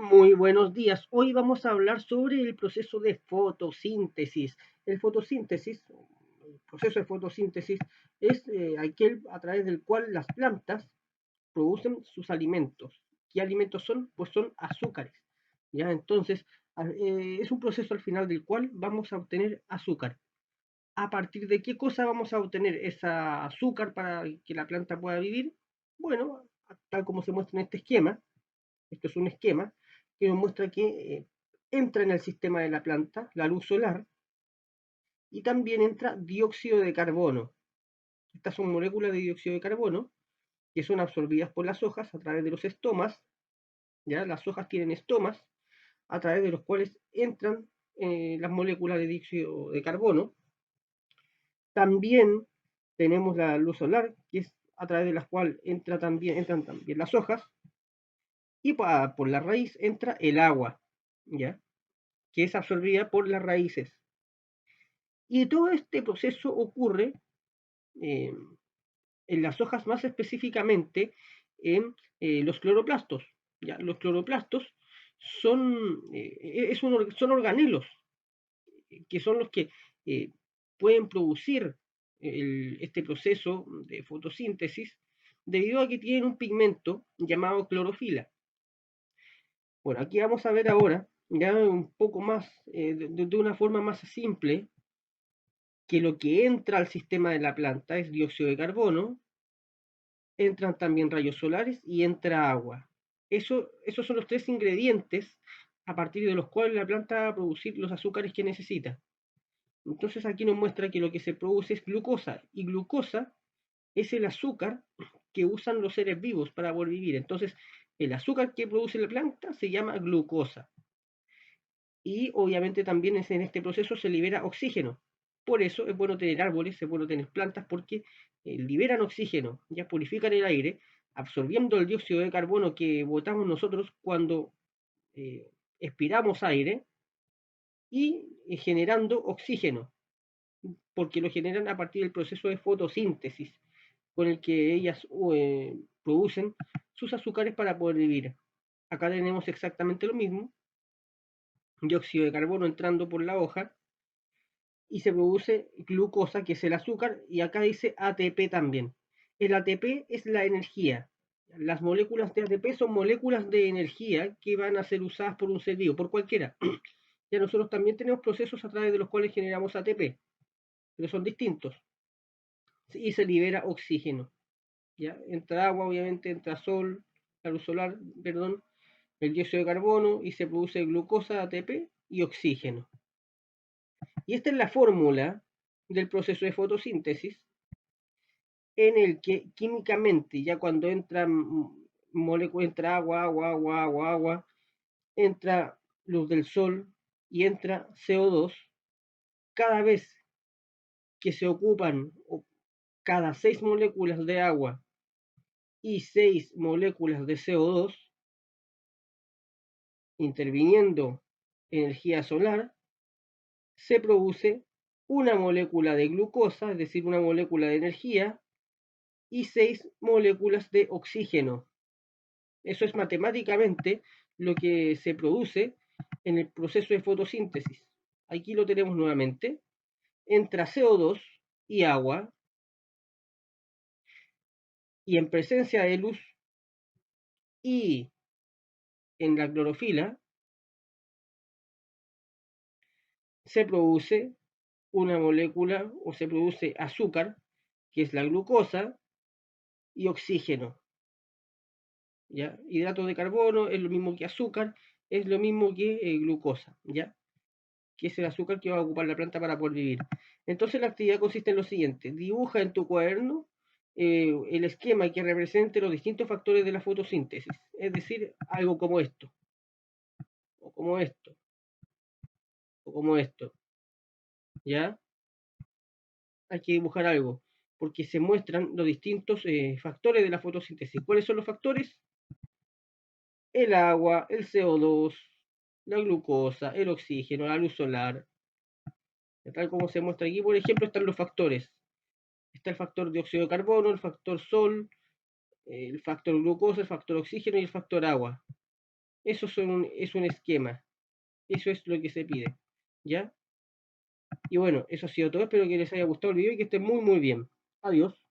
Muy buenos días. Hoy vamos a hablar sobre el proceso de fotosíntesis. El proceso de fotosíntesis es aquel a través del cual las plantas producen sus alimentos. ¿Qué alimentos son? Pues son azúcares. ¿Ya? Entonces, es un proceso al final del cual vamos a obtener azúcar. ¿A partir de qué cosa vamos a obtener esa azúcar para que la planta pueda vivir? Bueno, tal como se muestra en este esquema, esto es un esquema que nos muestra que entra en el sistema de la planta la luz solar y también entra dióxido de carbono. Estas son moléculas de dióxido de carbono que son absorbidas por las hojas a través de los estomas. ¿Ya? Las hojas tienen estomas a través de los cuales entran las moléculas de dióxido de carbono. También tenemos la luz solar, que es a través de la cual entran también las hojas, y por la raíz entra el agua, ¿ya? Que es absorbida por las raíces. Y todo este proceso ocurre eh, en las hojas, más específicamente en los cloroplastos. ¿Ya? Los cloroplastos son organelos, que son los que pueden producir este proceso de fotosíntesis debido a que tienen un pigmento llamado clorofila. Bueno, aquí vamos a ver ahora, ya un poco más, de una forma más simple, que lo que entra al sistema de la planta es dióxido de carbono, entran también rayos solares y entra agua. Esos son los tres ingredientes a partir de los cuales la planta va a producir los azúcares que necesita. Entonces aquí nos muestra que lo que se produce es glucosa, y glucosa es el azúcar que usan los seres vivos para poder vivir. Entonces, el azúcar que produce la planta se llama glucosa. Y obviamente también en este proceso se libera oxígeno. Por eso es bueno tener árboles, es bueno tener plantas, porque liberan oxígeno, ya purifican el aire, absorbiendo el dióxido de carbono que botamos nosotros cuando expiramos aire y generando oxígeno, porque lo generan a partir del proceso de fotosíntesis, con el que ellas producen sus azúcares para poder vivir. Acá tenemos exactamente lo mismo, dióxido de carbono entrando por la hoja, y se produce glucosa, que es el azúcar, y acá dice ATP también. El ATP es la energía. Las moléculas de ATP son moléculas de energía que van a ser usadas por un ser vivo, por cualquiera. Ya nosotros también tenemos procesos a través de los cuales generamos ATP, pero son distintos. Y se libera oxígeno. ¿Ya? Entra agua, obviamente, entra sol, la luz solar, perdón, el dióxido de carbono, y se produce glucosa, ATP y oxígeno. Y esta es la fórmula del proceso de fotosíntesis, en el que químicamente, ya cuando entra molécula, entra agua, entra luz del sol y entra CO2, cada vez que se ocupan cada 6 moléculas de agua y 6 moléculas de CO2, interviniendo energía solar, se produce una molécula de glucosa, es decir, una molécula de energía, y 6 moléculas de oxígeno. Eso es matemáticamente lo que se produce en el proceso de fotosíntesis. Aquí lo tenemos nuevamente. Entra CO2 y agua, y en presencia de luz y en la clorofila se produce una molécula, o se produce azúcar, que es la glucosa, y oxígeno. ¿Ya? Hidrato de carbono es lo mismo que azúcar, es lo mismo que glucosa, ¿ya? Que es el azúcar que va a ocupar la planta para poder vivir. Entonces la actividad consiste en lo siguiente: dibuja en tu cuaderno el esquema que represente los distintos factores de la fotosíntesis, es decir, algo como esto, o como esto, o como esto, ¿ya? Hay que dibujar algo, porque se muestran los distintos factores de la fotosíntesis. ¿Cuáles son los factores? El agua, el CO2, la glucosa, el oxígeno, la luz solar. Tal como se muestra aquí, por ejemplo, están los factores. Está el factor dióxido de carbono, el factor sol, el factor glucosa, el factor oxígeno y el factor agua. es un esquema. Eso es lo que se pide. ¿Ya? Y bueno, eso ha sido todo. Espero que les haya gustado el video y que estén muy, muy bien. Adiós.